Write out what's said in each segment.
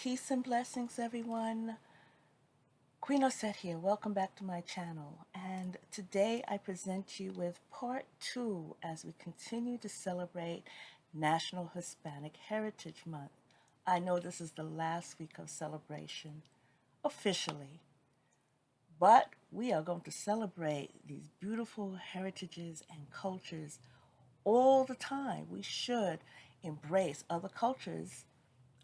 Peace and blessings, everyone. Queen Osset here. Welcome back to my channel. And today I present you with part 2 as we continue to celebrate National Hispanic Heritage Month. I know this is the last week of celebration, officially, but we are going to celebrate these beautiful heritages and cultures all the time. We should embrace other cultures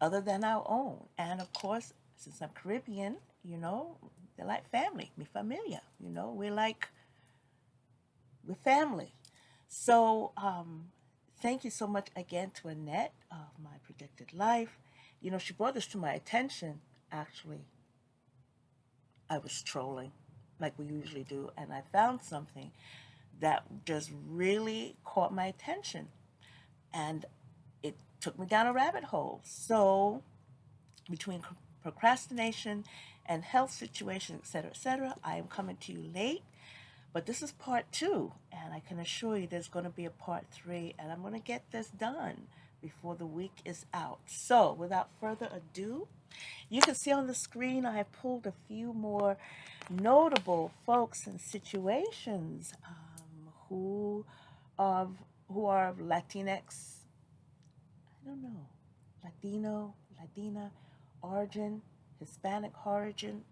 other than our own. And of course, since I'm Caribbean, they're like family, mi familia. We're family. So thank you so much again to Annette of My Projected Life. She brought this to my attention. Actually, I was trolling like we usually do, and I found something that just really caught my attention. And it took me down a rabbit hole. So between procrastination and health situations, etc., I am coming to you late. But this is part 2, and I can assure you there's going to be a part 3, and I'm going to get this done before the week is out. So, without further ado, you can see on the screen I have pulled a few more notable folks and situations of who are of Latinx, I don't know, Latino, Latina origin, Hispanic origin.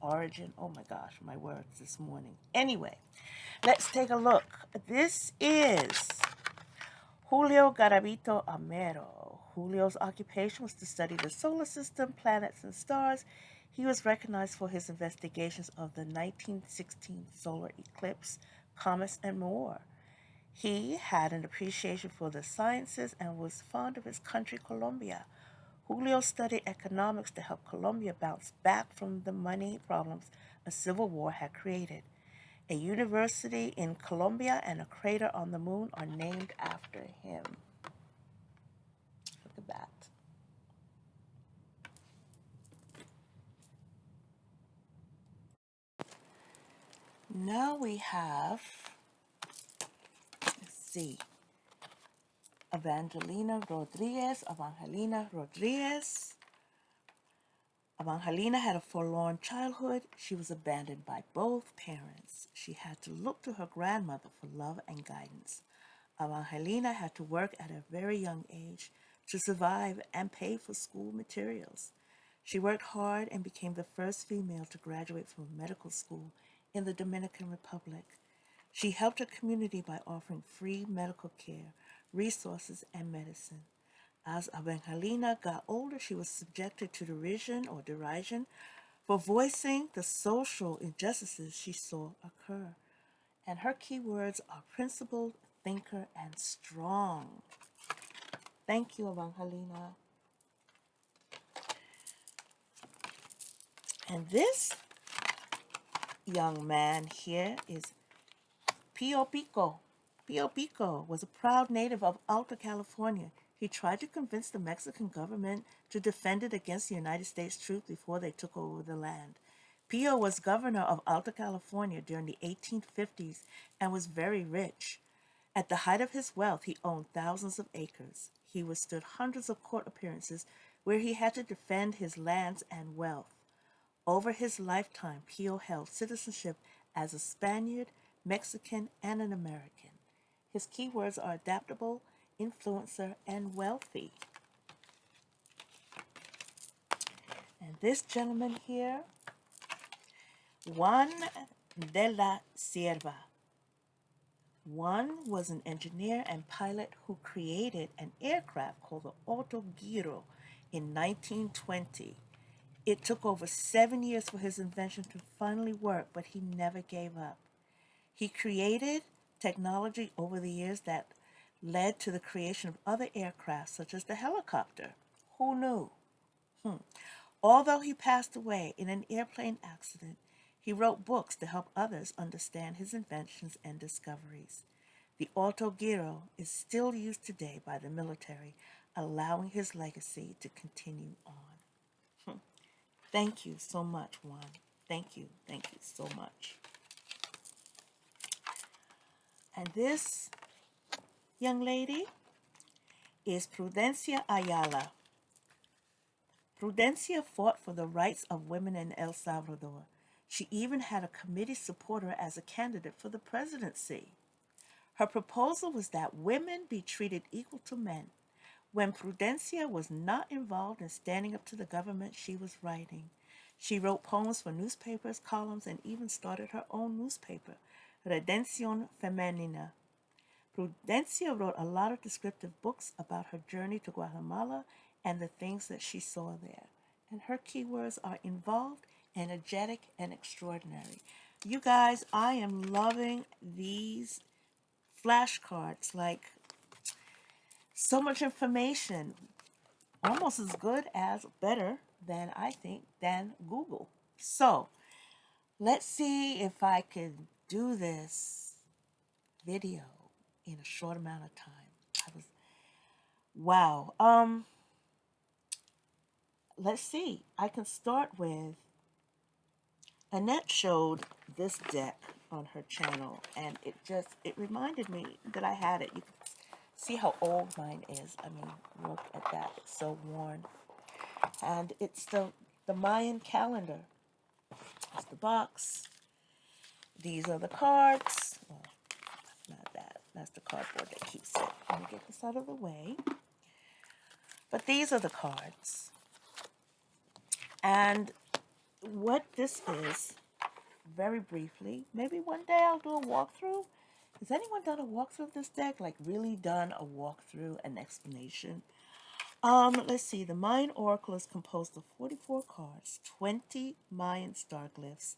Oh my gosh, my words this morning. Anyway, let's take a look. This is Julio Garavito Amero. Julio's occupation was to study the solar system, planets, and stars. He was recognized for his investigations of the 1916 solar eclipse, comets, and more. He had an appreciation for the sciences and was fond of his country, Colombia. Julio studied economics to help Colombia bounce back from the money problems a civil war had created. A university in Colombia and a crater on the moon are named after him. Look at that. Now we have, let's see, Evangelina Rodriguez. Evangelina had a forlorn childhood. She was abandoned by both parents. She had to look to her grandmother for love and guidance. Evangelina had to work at a very young age to survive and pay for school materials. She worked hard and became the first female to graduate from medical school in the Dominican Republic. She helped her community by offering free medical care, resources, and medicine. As Evangelina got older, she was subjected to derision for voicing the social injustices she saw occur. And her key words are principled, thinker, and strong. Thank you, Evangelina. And this young man here is Pio Pico. Pio Pico was a proud native of Alta California. He tried to convince the Mexican government to defend it against the United States troops before they took over the land. Pio was governor of Alta California during the 1850s and was very rich. At the height of his wealth, he owned thousands of acres. He withstood hundreds of court appearances where he had to defend his lands and wealth. Over his lifetime, Pio held citizenship as a Spaniard, Mexican, and an American. His keywords are adaptable, influencer, and wealthy. And this gentleman here, Juan de la Sierva. Juan was an engineer and pilot who created an aircraft called the Autogiro in 1920. It took over 7 years for his invention to finally work, but he never gave up. He created technology over the years that led to the creation of other aircraft, such as the helicopter. Who knew? Although he passed away in an airplane accident, he wrote books to help others understand his inventions and discoveries. The Autogiro is still used today by the military, allowing his legacy to continue on. Thank you so much, Juan. Thank you so much. And this young lady is Prudencia Ayala. Prudencia fought for the rights of women in El Salvador. She even had a committee support her as a candidate for the presidency. Her proposal was that women be treated equal to men. When Prudencia was not involved in standing up to the government she was writing, she wrote poems for newspapers, columns, and even started her own newspaper, Redención Femenina. Prudencia wrote a lot of descriptive books about her journey to Guatemala and the things that she saw there. And her keywords are involved, energetic, and extraordinary. You guys, I am loving these flashcards. Like, so much information, almost as good as, better than, I think, than Google. So, let's see if I can do this video in a short amount of time. Wow. Let's see. I can start with Annette showed this deck on her channel, and it reminded me that I had it. You can see how old mine is. I mean, look at that. It's so worn. And it's the Mayan calendar. That's the box. These are the cards. Well, not that. That's the cardboard that keeps it. Let me get this out of the way. But these are the cards. And what this is, very briefly, maybe one day I'll do a walkthrough. Has anyone done a walkthrough of this deck? Like really done a walkthrough, an explanation? Let's see. The Mayan Oracle is composed of 44 cards, 20 Mayan star glyphs,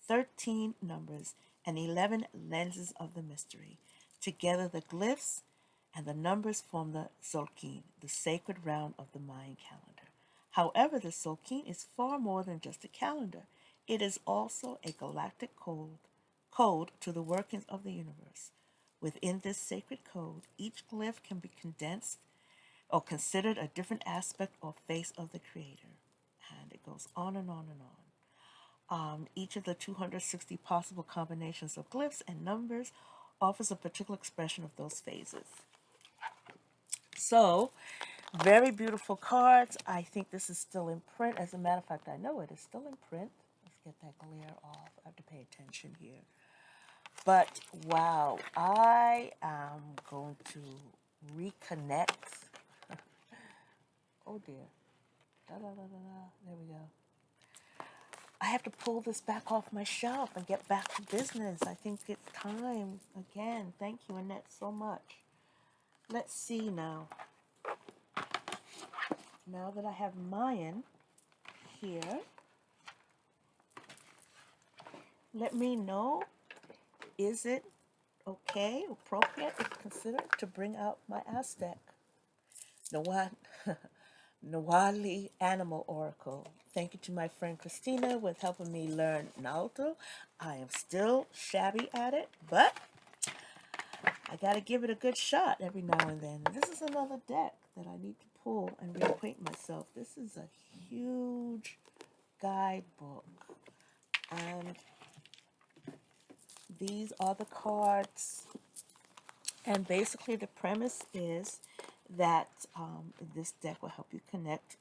13 numbers, and 11 lenses of the mystery. Together, the glyphs and the numbers form the Tzolk'in, the sacred round of the Mayan calendar. However, the Tzolk'in is far more than just a calendar. It is also a galactic code to the workings of the universe. Within this sacred code, each glyph can be condensed or considered a different aspect or face of the Creator. And it goes on and on and on. Each of the 260 possible combinations of glyphs and numbers offers a particular expression of those phases. So, very beautiful cards. I think this is still in print. As a matter of fact, I know it is still in print. Let's get that glare off. I have to pay attention here. But wow, I am going to reconnect. Oh dear. Da, da, da, da, da. There we go. I have to pull this back off my shelf and get back to business. I think it's time again. Thank you, Annette, so much. Let's see now. Now that I have Mayan here, let me know, is it okay, appropriate, if considered to bring out my Aztec Nawali Animal Oracle. Thank you to my friend Christina with helping me learn Nahuatl. I am still shabby at it, but I gotta give it a good shot every now and then. This is another deck that I need to pull and reacquaint myself. This is a huge guidebook. And these are the cards. And basically the premise is that this deck will help you connect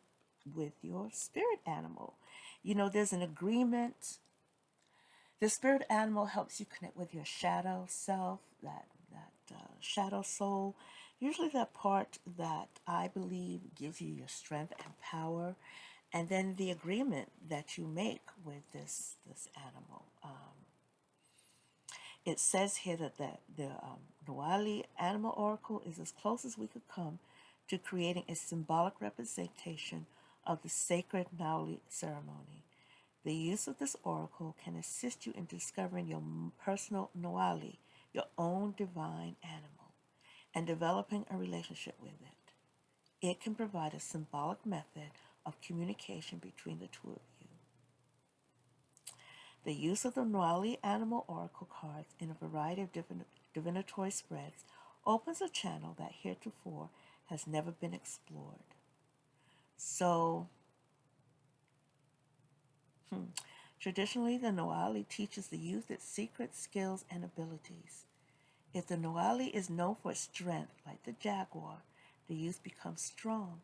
with your spirit animal. You know, there's an agreement. The spirit animal helps you connect with your shadow self, that shadow soul, usually that part that I believe gives you your strength and power, and then the agreement that you make with this animal. It says here that the Nawali Animal Oracle is as close as we could come to creating a symbolic representation of the sacred Nawali ceremony. The use of this oracle can assist you in discovering your personal Nawali, your own divine animal, and developing a relationship with it. It can provide a symbolic method of communication between the two of you. The use of the Nawali Animal Oracle cards in a variety of different divinatory spreads opens a channel that heretofore has never been explored. So, traditionally, the Nawali teaches the youth its secrets, skills, and abilities. If the Nawali is known for its strength, like the jaguar, the youth becomes strong.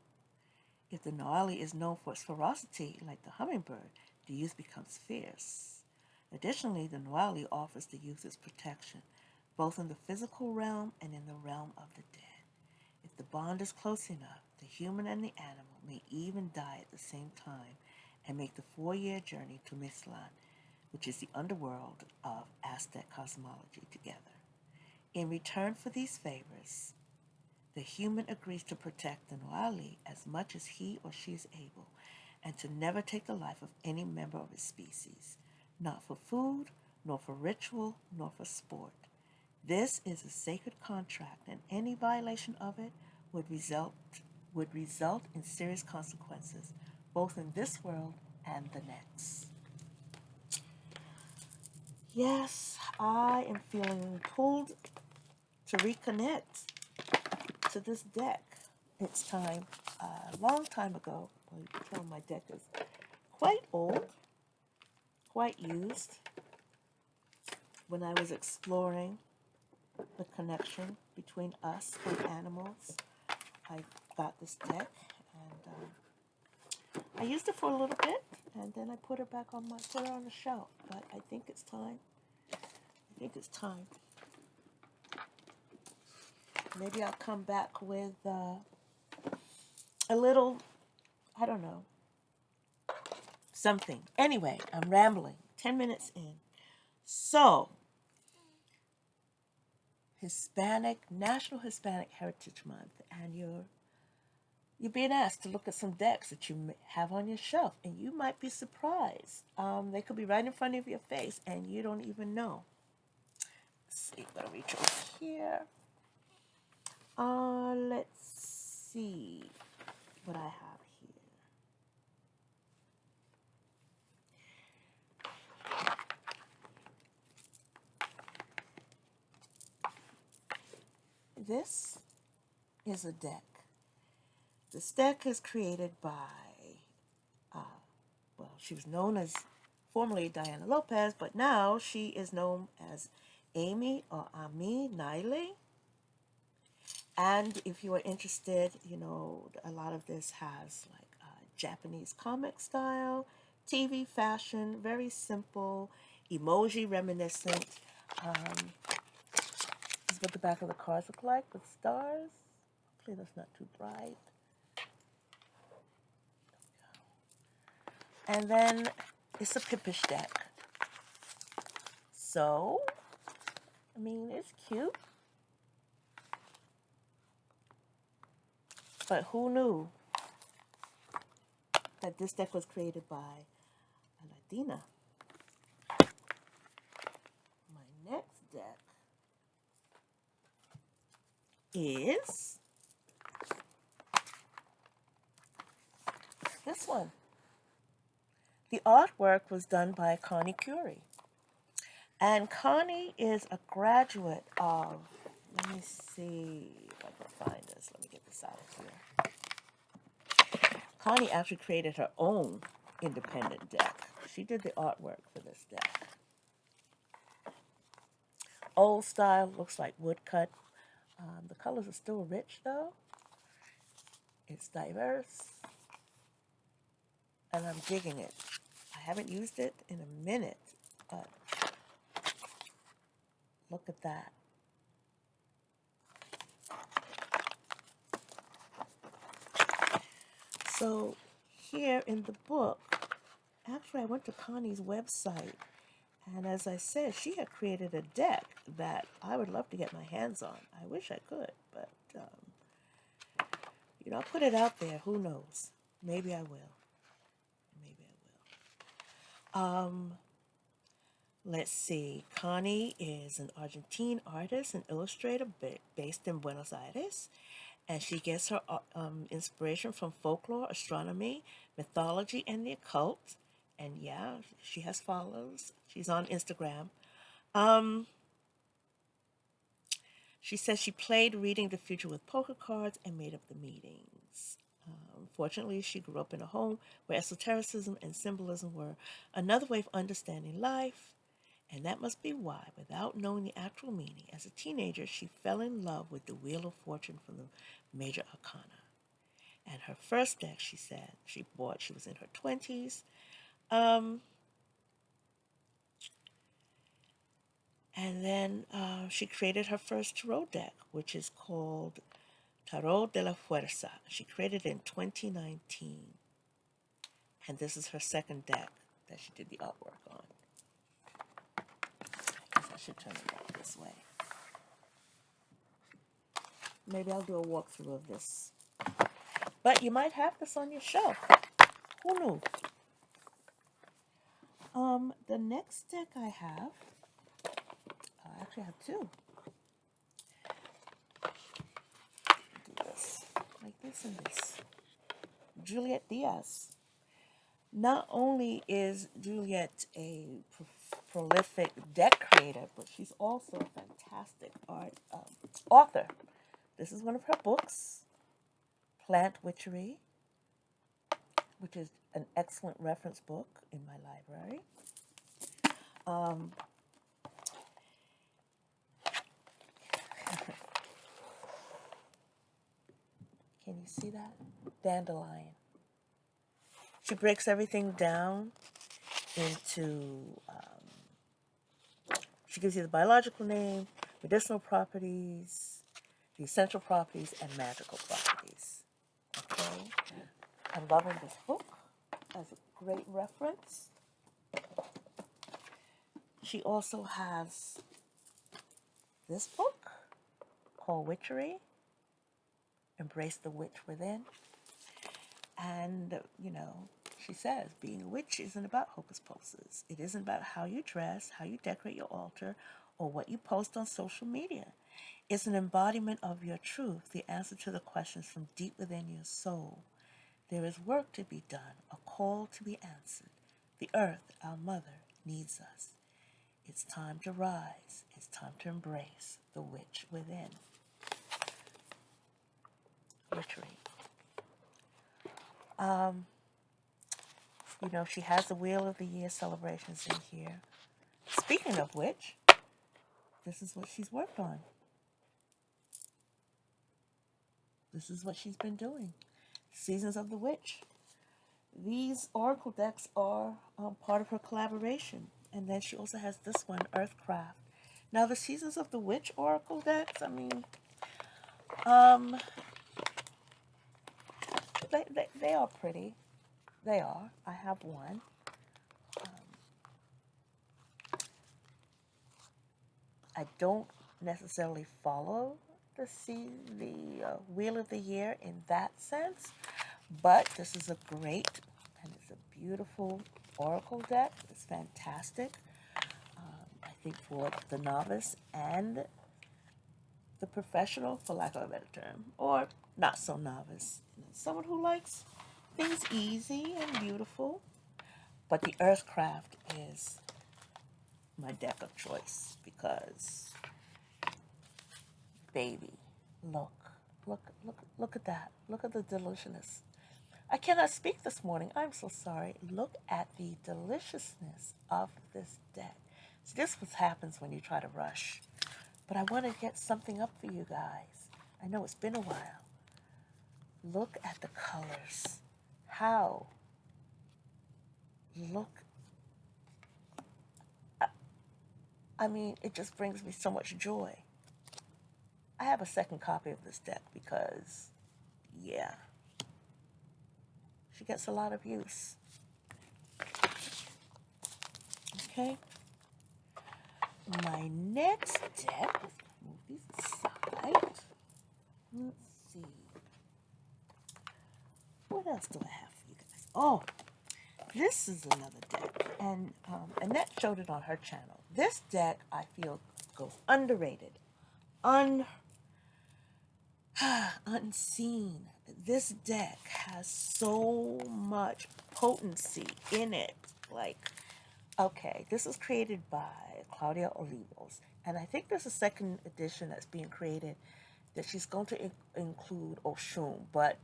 If the Nawali is known for its ferocity, like the hummingbird, the youth becomes fierce. Additionally, the Nawali offers the youth its protection, both in the physical realm and in the realm of the dead. If the bond is close enough, the human and the animal may even die at the same time and make the 4-year journey to Mictlan, which is the underworld of Aztec cosmology, together. In return for these favors, the human agrees to protect the Nawali as much as he or she is able, and to never take the life of any member of his species, not for food, nor for ritual, nor for sport. This is a sacred contract, and any violation of it would result in serious consequences, both in this world and the next. Yes, I am feeling pulled to reconnect to this deck. It's time. A long time ago, well, you can tell my deck is quite old, quite used. When I was exploring the connection between us and animals, I got this deck, and I used it for a little bit, and then I put her on the shelf. But I think it's time. I think it's time. Maybe I'll come back with a little, I don't know, something. Anyway, I'm rambling. 10 minutes in. So, National Hispanic Heritage Month, and you're being asked to look at some decks that you have on your shelf, and you might be surprised. They could be right in front of your face, and you don't even know. Let's see, I'm gonna reach over here. Let's see what I have here. This is a deck. This deck is created by, she was known as formerly Diana Lopez, but now she is known as Amy or Ami Nile. And if you are interested, a lot of this has like Japanese comic style, TV fashion, very simple, emoji reminiscent. This is what the back of the cards look like with stars. Hopefully that's not too bright. And then it's a Pippish deck. So, I mean, it's cute. But who knew that this deck was created by a Latina? My next deck is this one. The artwork was done by Connie Curie. And Connie is a graduate of, let me see if I can find this. Let me get this out of here. Connie actually created her own independent deck. She did the artwork for this deck. Old style, looks like woodcut. The colors are still rich though. It's diverse. And I'm digging it. I haven't used it in a minute, but look at that. So here in the book, actually I went to Connie's website, and as I said, she had created a deck that I would love to get my hands on. I wish I could, but I'll put it out there. Who knows? Maybe I will. Maybe I will. Let's see. Connie is an Argentine artist and illustrator based in Buenos Aires, and she gets her inspiration from folklore, astronomy, mythology, and the occult. And yeah, she has followers. She's on Instagram. She says she played reading the future with poker cards and made up the meetings. Fortunately, she grew up in a home where esotericism and symbolism were another way of understanding life, and that must be why, without knowing the actual meaning, as a teenager, she fell in love with the Wheel of Fortune from the Major Arcana. And her first deck, she said, she bought, she was in her 20s. And then she created her first tarot deck, which is called Tarot de la Fuerza. She created it in 2019. And this is her second deck that she did the artwork on. I guess I should turn it back this way. Maybe I'll do a walkthrough of this. But you might have this on your shelf. Who knew? The next deck I have, I actually have two. Do this, like this and this. Juliet Diaz. Not only is Juliet a prolific deck creator, but she's also a fantastic author. This is one of her books, Plant Witchery, which is an excellent reference book in my library. Can you see that? Dandelion. She breaks everything down into, she gives you the biological name, medicinal properties, the essential properties, and magical properties. Okay? I'm loving this book as a great reference. She also has this book called Witchery, Embrace the Witch Within. And, you know, she says being a witch isn't about hocus pocus. It isn't about how you dress, how you decorate your altar, or what you post on social media. It's an embodiment of your truth, the answer to the questions from deep within your soul. There is work to be done, a call to be answered. The earth, our mother, needs us. It's time to rise. It's time to embrace the witch within. Witchery. You know, she has the Wheel of the Year celebrations in here. Speaking of which, this is what she's worked on. This is what she's been doing. Seasons of the Witch. These oracle decks are part of her collaboration. And then she also has this one, EarthCraft. Now, the Seasons of the Witch oracle decks, I mean, they are pretty. They are. I have one. I don't necessarily follow the Wheel of the Year in that sense, but this is a great and it's a beautiful oracle deck. It's fantastic. I think for the novice and the professional, for lack of a better term, or not so novice, someone who likes things easy and beautiful. But the EarthCraft is my deck of choice because, baby, look at that. Look at the deliciousness. I cannot speak this morning. I'm so sorry. Look at the deliciousness of this deck. So this is what happens when you try to rush. But I want to get something up for you guys. I know it's been a while. Look at the colors. How? Look. I mean, it just brings me so much joy. I have a second copy of this deck because, yeah, she gets a lot of use. Okay. My next deck, let's move these aside. Let's see. What else do I have for you guys? Oh, this is another deck. And Annette showed it on her channel. This deck, I feel, goes underrated. Unseen. This deck has so much potency in it. Like, okay, this was created by Claudia Olivos. And I think there's a second edition that's being created that she's going to include Oshun. But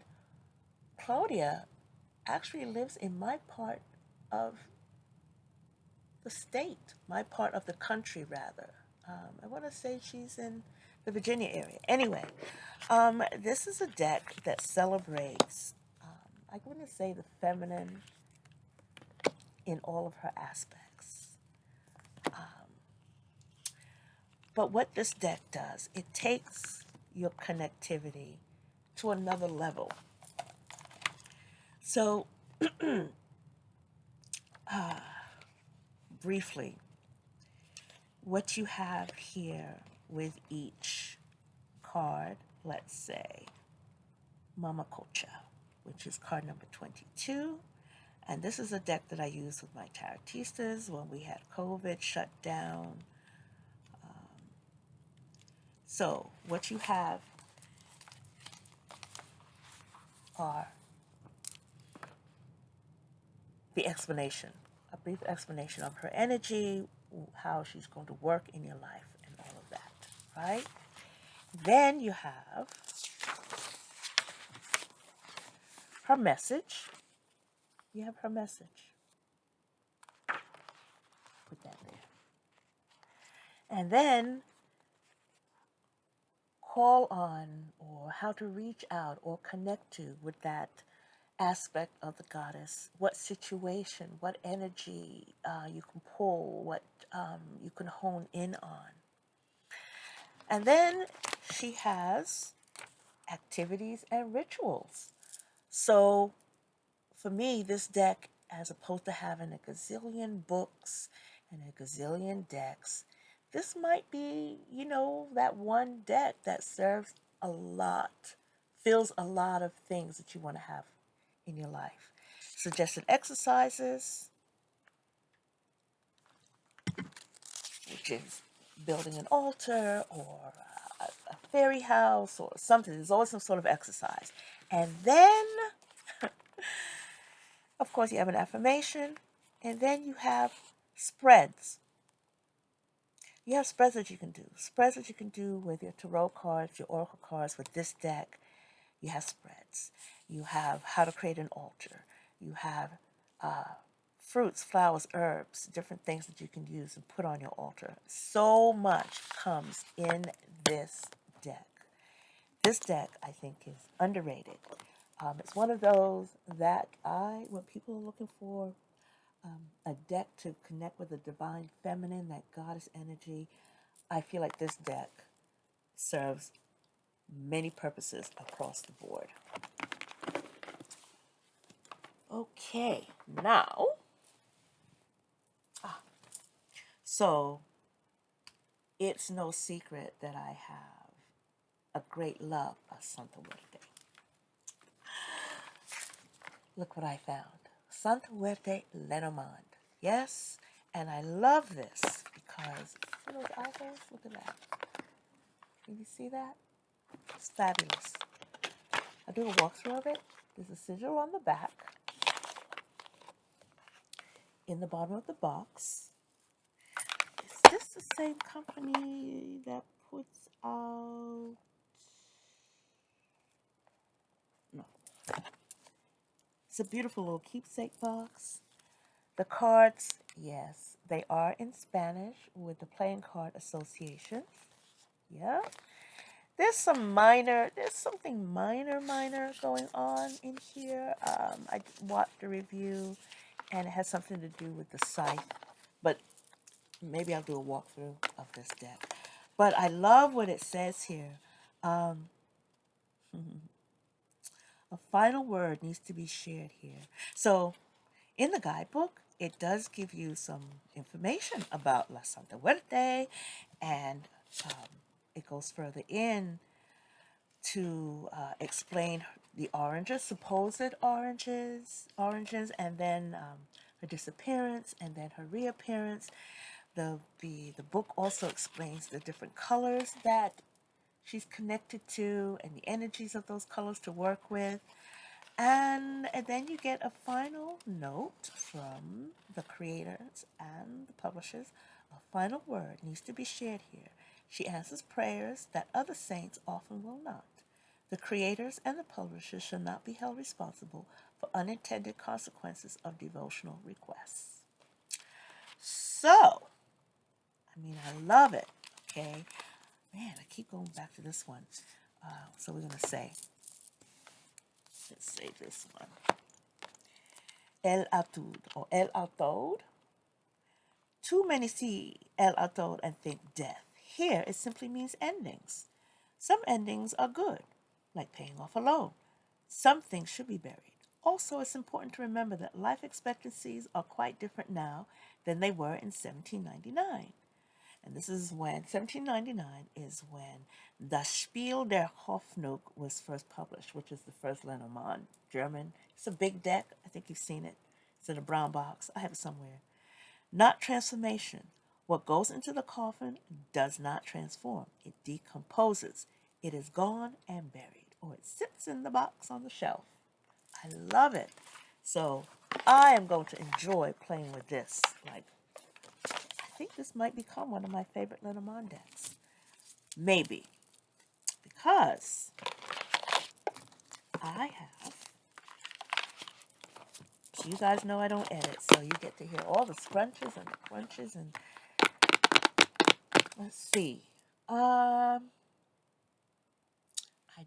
Claudia actually lives in my part of the state, my part of the country, rather. I want to say she's in the Virginia area. Anyway, this is a deck that celebrates, I want to say, the feminine in all of her aspects. But what this deck does, it takes your connectivity to another level. So, briefly, what you have here with each card, let's say Mama Cocha, which is card number 22. And this is a deck that I used with my tarotistas when we had COVID shut down. So what you have are the explanation, a brief explanation of her energy, how she's going to work in your life, and all of that, right? Then you have her message. You have her message. Put that there. And then call on or how to reach out or connect to with that aspect of the goddess, what situation, what energy you can pull, what you can hone in on. And then she has activities and rituals. So for me, this deck, as opposed to having a gazillion books and a gazillion decks, this might be, that one deck that serves a lot, fills a lot of things that you want to have in your life. Suggested exercises, which is building an altar or a fairy house or something. There's always some sort of exercise. And then, of course, you have an affirmation. And then you have spreads. You have spreads that you can do. Spreads that you can do with your tarot cards, your oracle cards. With this deck, you have spreads. You have how to create an altar. You have fruits, flowers, herbs, different things that you can use and put on your altar. So much comes in this deck. This deck, I think, is underrated. It's one of those that when people are looking for a deck to connect with the divine feminine, that goddess energy, I feel like this deck serves many purposes across the board. Okay, now, so it's no secret that I have a great love of Santa Muerte. Look what I found. Santa Muerte Lenormand. Yes, and I love this because, see those eyeballs? Look at that. Can you see that? It's fabulous. I'll do a walkthrough of it. There's a sigil on the back. In the bottom of the box. Is this the same company that puts out... No. It's a beautiful little keepsake box. The cards, yes, they are in Spanish with the Playing Card Association. Yeah. There's something minor going on in here. I watched the review and it has something to do with the scythe, but maybe I'll do a walkthrough of this deck. But I love what it says here. A final word needs to be shared here. So in the guidebook, it does give you some information about La Santa Muerte, and it goes further in to explain the oranges, supposed oranges, and then her disappearance, and then her reappearance. The book also explains the different colors that she's connected to and the energies of those colors to work with. And then you get a final note from the creators and the publishers. A final word needs to be shared here. She answers prayers that other saints often will not. The creators and the publishers shall not be held responsible for unintended consequences of devotional requests. So, I love it, okay? Man, I keep going back to this one. So we're going to say, let's say this one. El Atud or El Atud. Too many see El Atud and think death. Here it simply means endings. Some endings are good, like paying off a loan. Some things should be buried. Also, it's important to remember that life expectancies are quite different now than they were in 1799. And this is when, 1799 is when Das Spiel der Hoffnung was first published, which is the first Lenormand German. It's a big deck. I think you've seen it. It's in a brown box. I have it somewhere. Not transformation. What goes into the coffin does not transform. It decomposes. It is gone and buried, or it sits in the box on the shelf. I love it. So I am going to enjoy playing with this. Like, I think this might become one of my favorite Lenormand decks. Maybe. Because I have, so you guys know I don't edit, so you get to hear all the scrunches and the crunches and let's see. I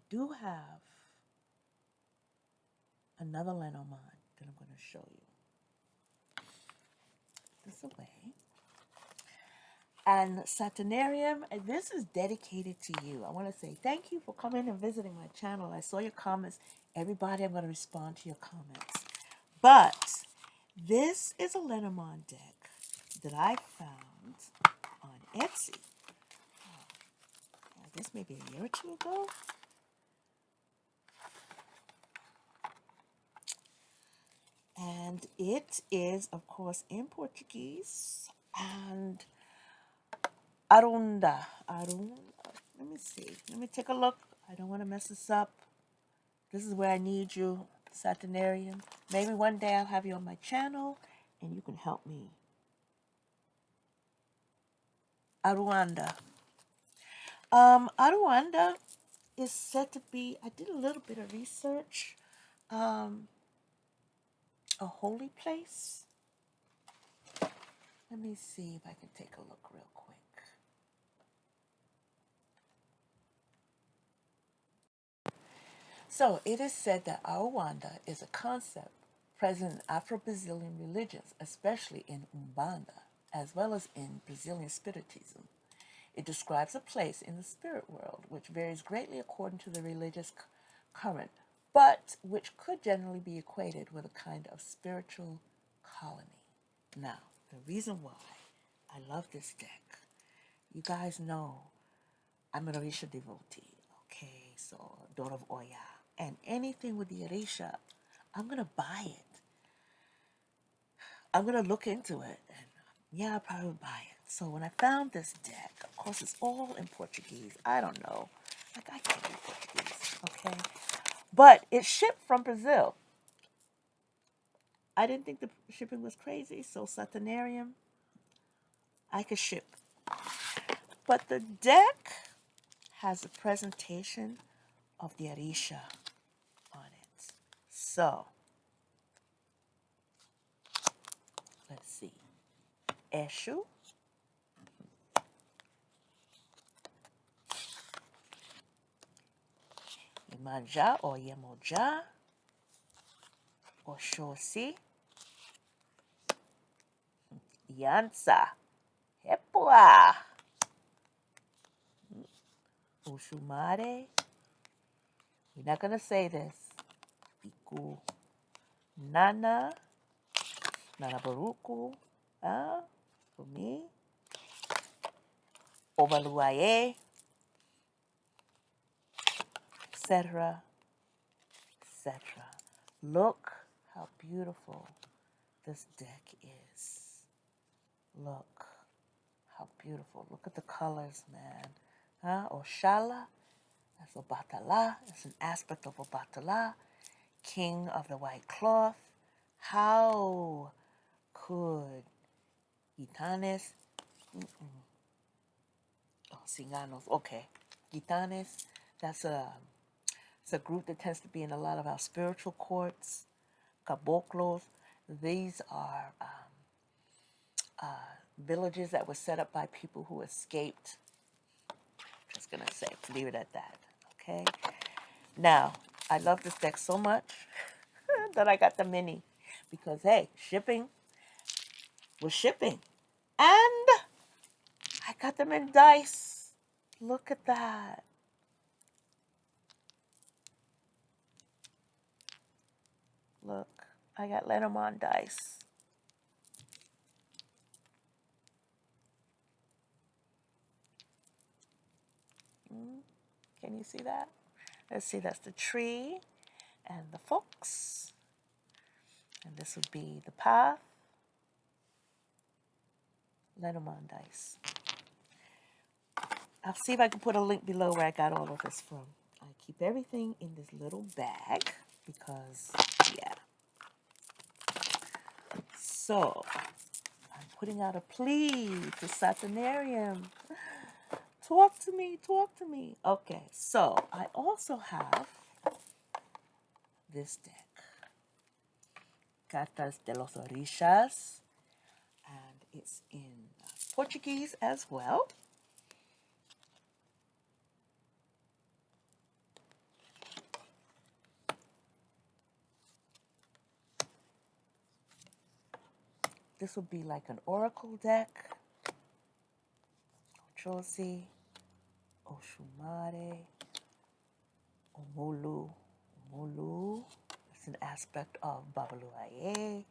do have another Lenormand that I'm going to show you. Put this away. And Saturnarium, this is dedicated to you. I want to say thank you for coming and visiting my channel. I saw your comments. Everybody, I'm going to respond to your comments. But this is a Lenormand deck that I found on Etsy. I guess maybe a year or two ago. And it is, of course, in Portuguese. And Arunda. Let me see. Let me take a look. I don't want to mess this up. This is where I need you, Saturnarium. Maybe one day I'll have you on my channel and you can help me. Aruanda. Aruanda is said to be, I did a little bit of research, a holy place. Let me see if I can take a look real quick. So it is said that Aruanda is a concept present in Afro-Brazilian religions, especially in Umbanda, as well as in Brazilian Spiritism. It describes a place in the spirit world which varies greatly according to the religious current, but which could generally be equated with a kind of spiritual colony. Now, the reason why I love this deck, you guys know I'm an Orisha devotee, okay? So, Door of Oya. And anything with the Orisha, I'm going to buy it. I'm going to look into it. And yeah, I'll probably buy it. So when I found this deck, of course, it's all in Portuguese. I don't know. Like, I can't read Portuguese, okay? But it's shipped from Brazil. I didn't think the shipping was crazy, so Saturnarium, I could ship. But the deck has a presentation of the Orisha on it. So, let's see. Eshu, Imanja or Yemoja, Oshosi, Yansa, Hepua, Ushumare. We're not going to say this. Iku, Nana, Nanabaruku, for me, Obaluaye, etc., etc. Look how beautiful this deck is. Look how beautiful. Look at the colors, man. Oshala, that's Obatala. That's an aspect of Obatala. King of the white cloth. How could Gitanes, Cinganos, okay. Gitanes, it's a group that tends to be in a lot of our spiritual courts. Caboclos, these are villages that were set up by people who escaped. I'm Just gonna say, leave it at that. Okay. Now, I love this deck so much that I got the mini because hey, shipping was shipping, and I got them in dice. Look at that. Look, I got Lenormand dice. Can you see that? Let's see, that's the tree and the fox. And this would be the path. Lenormand dice. I'll see if I can put a link below where I got all of this from. I keep everything in this little bag because, yeah. So, I'm putting out a plea to Saturnarium. Talk to me, talk to me. Okay, so I also have this deck. Cartas de los Orishas. And it's in Portuguese as well. This would be like an oracle deck. Ochosi, Oshumare, Omulu. Omulu. It's an aspect of Babaluaye.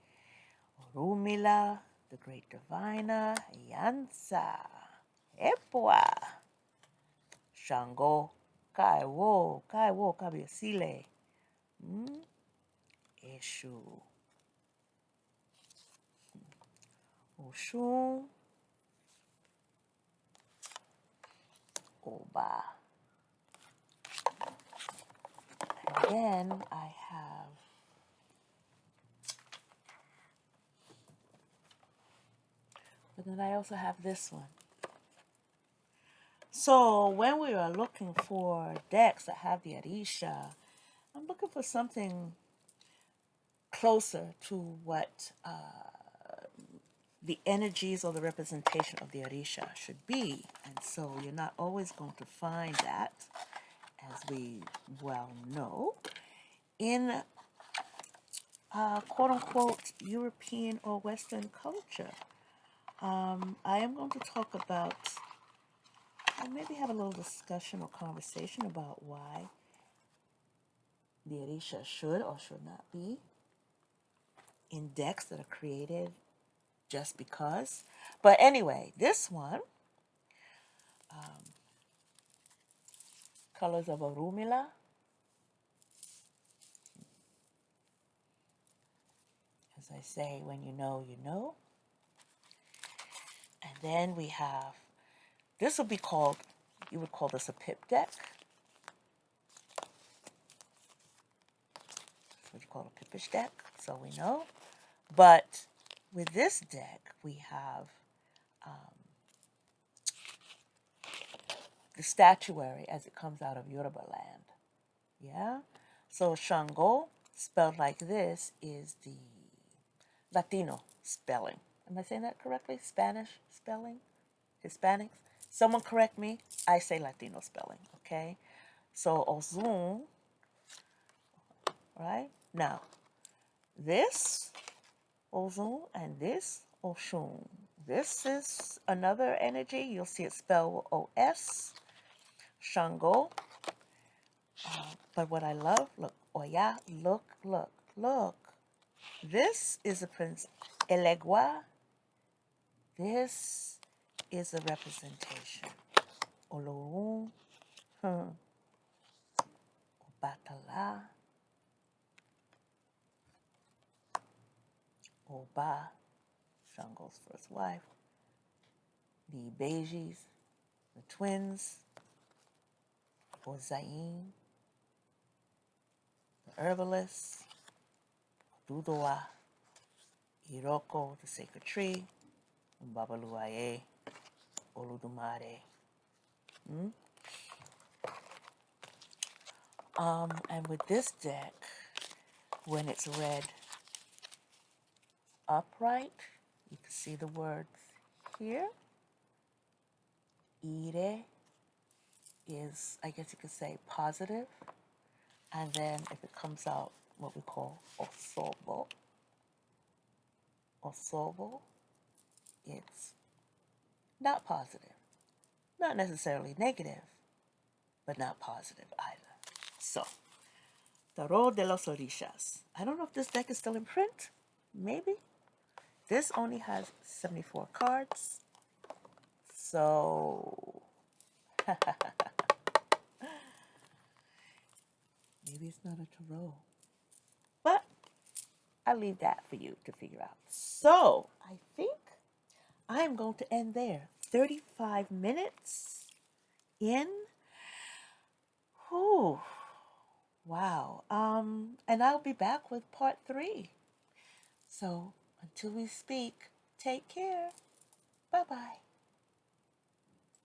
Orumila, the great diviner. Yansa. Epua. Shango. Kaiwo. Kaiwo Kabiasile. Eshu. Oshun. Oba. And then I have but then I also have this one. So when we are looking for decks that have the Orisha, I'm looking for something closer to what the energies or the representation of the Orisha should be. And so you're not always going to find that, as we well know, in quote-unquote European or Western culture. I am going to talk about, and maybe have a little discussion or conversation about why the Orisha should or should not be in decks that are created just because. But anyway, this one, Colors of Orumila. As I say, when you know, you know. And then we have, this will be called, you would call this a pip deck. That's what you call a pipish deck, so we know. But with this deck, we have the statuary as it comes out of Yoruba land. Yeah? So Shango, spelled like this, is the Latino spelling. Am I saying that correctly? Spanish spelling? Hispanics? Someone correct me. I say Latino spelling, okay? So Ozun, right? Now, this Ozun and this Oshun. This is another energy. You'll see it spelled O-S, Shango. But what I love, look, Oya, look, look, look. This is a Prince Elegua. This is a representation. Olorun, Obatala, Oba, Shango's first wife, the Beijis, the twins, Ozain, the herbalist, Dudoa, Iroko, the sacred tree, Babaluaye, Oludumare. And with this deck, when it's read upright, you can see the words here. Ire, is, I guess you could say, positive. And then if it comes out what we call osobo, it's not positive. Not necessarily negative, but not positive either. So, Tarot de los Orishas. I don't know if this deck is still in print. Maybe. This only has 74 cards. So, maybe it's not a tarot. But I leave that for you to figure out. So, I think I am going to end there. 35 minutes in. Whew. Wow. And I'll be back with part 3. So, until we speak, take care. Bye-bye.